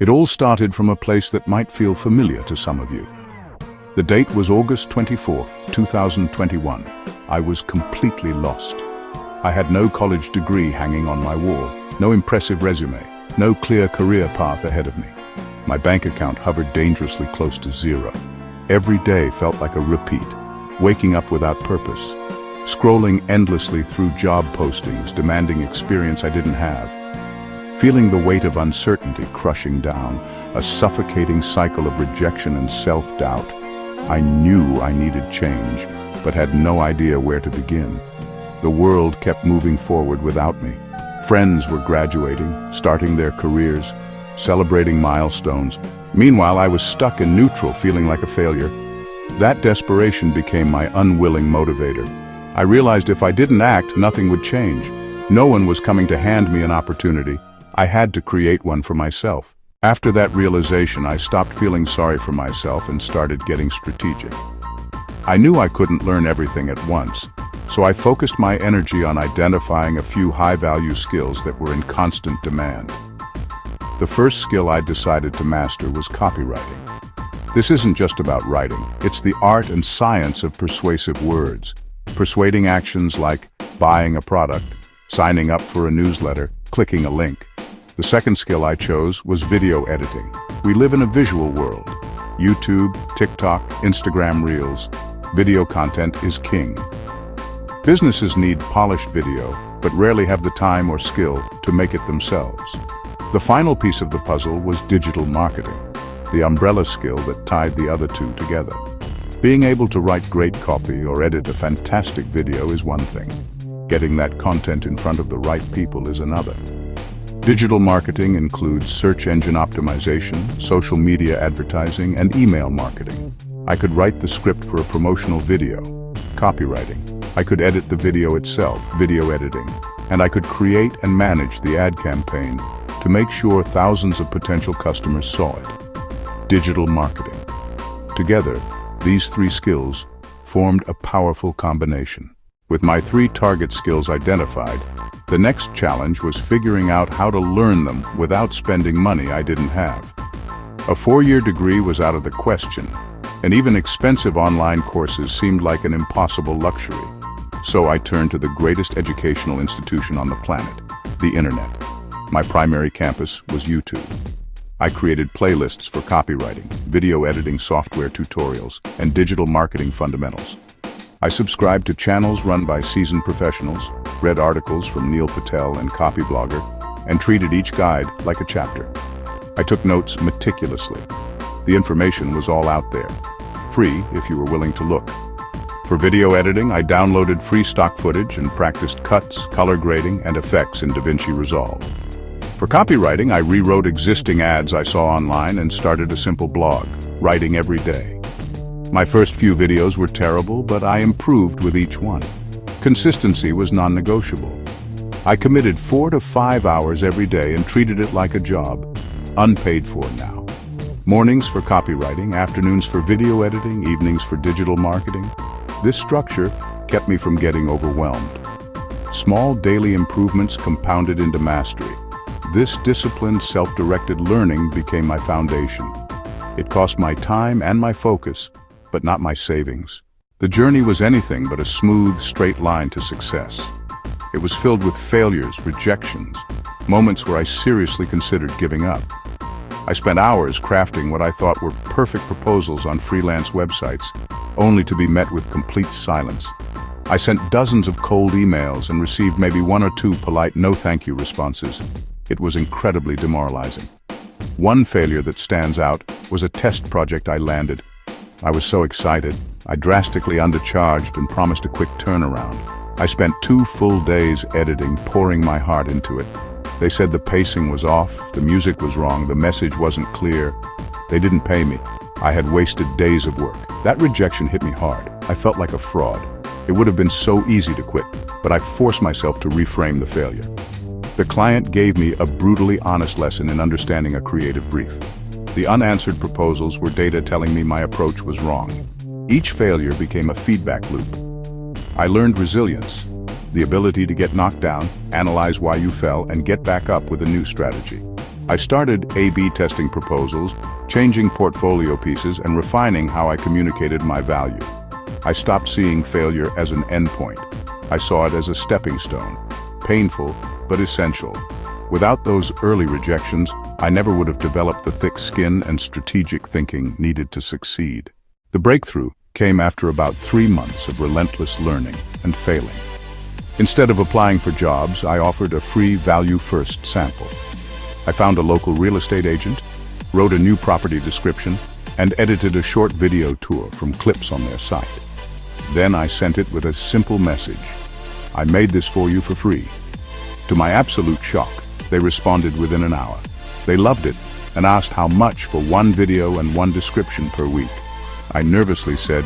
It all started from a place that might feel familiar to some of you. The date was August 24th, 2021. I was completely lost. I had no college degree hanging on my wall, no impressive resume, no clear career path ahead of me. My bank account hovered dangerously close to zero. Every day felt like a repeat, waking up without purpose, scrolling endlessly through job postings demanding experience I didn't have, feeling the weight of uncertainty crushing down, a suffocating cycle of rejection and self-doubt. I knew I needed change, but had no idea where to begin. The world kept moving forward without me. Friends were graduating, starting their careers, celebrating milestones. Meanwhile, I was stuck in neutral, feeling like a failure. That desperation became my unwilling motivator. I realized if I didn't act, nothing would change. No one was coming to hand me an opportunity. I had to create one for myself. After that realization, I stopped feeling sorry for myself and started getting strategic. I knew I couldn't learn everything at once, so I focused my energy on identifying a few high-value skills that were in constant demand. The first skill I decided to master was copywriting. This isn't just about writing, it's the art and science of persuasive words, persuading actions like buying a product, signing up for a newsletter, clicking a link. The second skill I chose was video editing. We live in a visual world. YouTube, TikTok, Instagram Reels. Video content is king. Businesses need polished video, but rarely have the time or skill to make it themselves. The final piece of the puzzle was digital marketing, the umbrella skill that tied the other two together. Being able to write great copy or edit a fantastic video is one thing. Getting that content in front of the right people is another. Digital marketing includes search engine optimization, social media advertising, and email marketing. I could write the script for a promotional video, copywriting. I could edit the video itself, video editing, and I could create and manage the ad campaign to make sure thousands of potential customers saw it. Digital marketing. Together, these three skills formed a powerful combination. With my three target skills identified, the next challenge was figuring out how to learn them without spending money I didn't have. A 4-year degree was out of the question, and even expensive online courses seemed like an impossible luxury. So I turned to the greatest educational institution on the planet, the internet. My primary campus was YouTube. I created playlists for copywriting, video editing software tutorials, and digital marketing fundamentals. I subscribed to channels run by seasoned professionals, read articles from Neil Patel and Copyblogger, and treated each guide like a chapter. I took notes meticulously. The information was all out there, free if you were willing to look. For video editing, I downloaded free stock footage and practiced cuts, color grading, and effects in DaVinci Resolve. For copywriting, I rewrote existing ads I saw online and started a simple blog, writing every day. My first few videos were terrible, but I improved with each one. Consistency was non-negotiable. I committed 4 to 5 hours every day and treated it like a job, unpaid for now. Mornings for copywriting, afternoons for video editing, evenings for digital marketing. This structure kept me from getting overwhelmed. Small daily improvements compounded into mastery. This disciplined, self-directed learning became my foundation. It cost my time and my focus, but not my savings. The journey was anything but a smooth, straight line to success. It was filled with failures, rejections, moments where I seriously considered giving up. I spent hours crafting what I thought were perfect proposals on freelance websites, only to be met with complete silence. I sent dozens of cold emails and received maybe 1 or 2 polite no thank you responses. It was incredibly demoralizing. One failure that stands out was a test project I landed. I was so excited. I drastically undercharged and promised a quick turnaround. I spent 2 full days editing, pouring my heart into it. They said the pacing was off, the music was wrong, the message wasn't clear. They didn't pay me. I had wasted days of work. That rejection hit me hard. I felt like a fraud. It would have been so easy to quit, but I forced myself to reframe the failure. The client gave me a brutally honest lesson in understanding a creative brief. The unanswered proposals were data telling me my approach was wrong. Each failure became a feedback loop. I learned resilience, the ability to get knocked down, analyze why you fell, and get back up with a new strategy. I started A/B testing proposals, changing portfolio pieces, and refining how I communicated my value. I stopped seeing failure as an endpoint. I saw it as a stepping stone, painful but essential. Without those early rejections, I never would have developed the thick skin and strategic thinking needed to succeed. The breakthrough came after about 3 months of relentless learning and failing. Instead of applying for jobs, I offered a free value-first sample. I found a local real estate agent, wrote a new property description, and edited a short video tour from clips on their site. Then I sent it with a simple message: I made this for you for free. To my absolute shock, they responded within an hour. They loved it and asked how much for one video and one description per week. I nervously said,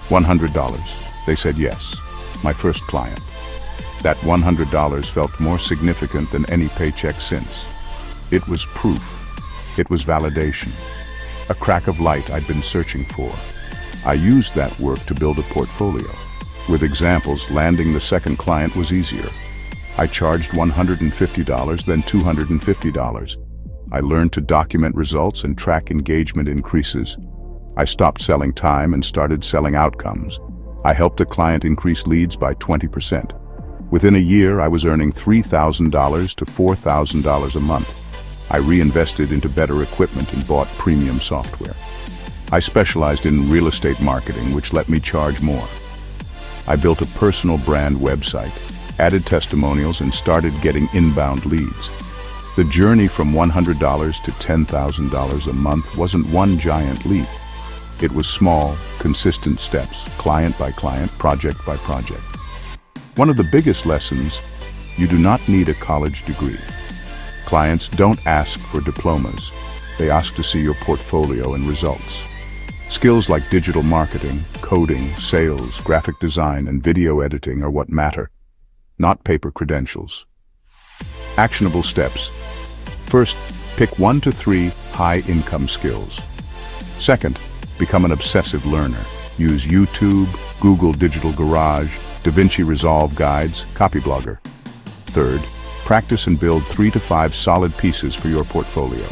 $100. They said yes, my first client. That $100 felt more significant than any paycheck since. It was proof. It was validation. A crack of light I'd been searching for. I used that work to build a portfolio. With examples, landing the second client was easier. I charged $150, then $250. I learned to document results and track engagement increases. I stopped selling time and started selling outcomes. I helped a client increase leads by 20%. Within a year, I was earning $3,000 to $4,000 a month. I reinvested into better equipment and bought premium software. I specialized in real estate marketing, which let me charge more. I built a personal brand website, added testimonials, and started getting inbound leads. The journey from $100 to $10,000 a month wasn't one giant leap. It was small, consistent steps, client by client, project by project. One of the biggest lessons: you do not need a college degree. Clients don't ask for diplomas. They ask to see your portfolio and results. Skills like digital marketing, coding, sales, graphic design, and video editing are what matter, not paper credentials. Actionable steps. First, pick 1 to 3 high-income skills. Second, become an obsessive learner. Use YouTube, Google Digital Garage, DaVinci Resolve guides, Copyblogger. Third, practice and build 3 to 5 solid pieces for your portfolio.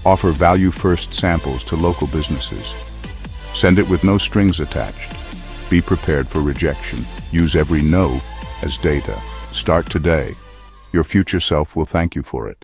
Offer value-first samples to local businesses. Send it with no strings attached. Be prepared for rejection. Use every no as data. Start today. Your future self will thank you for it.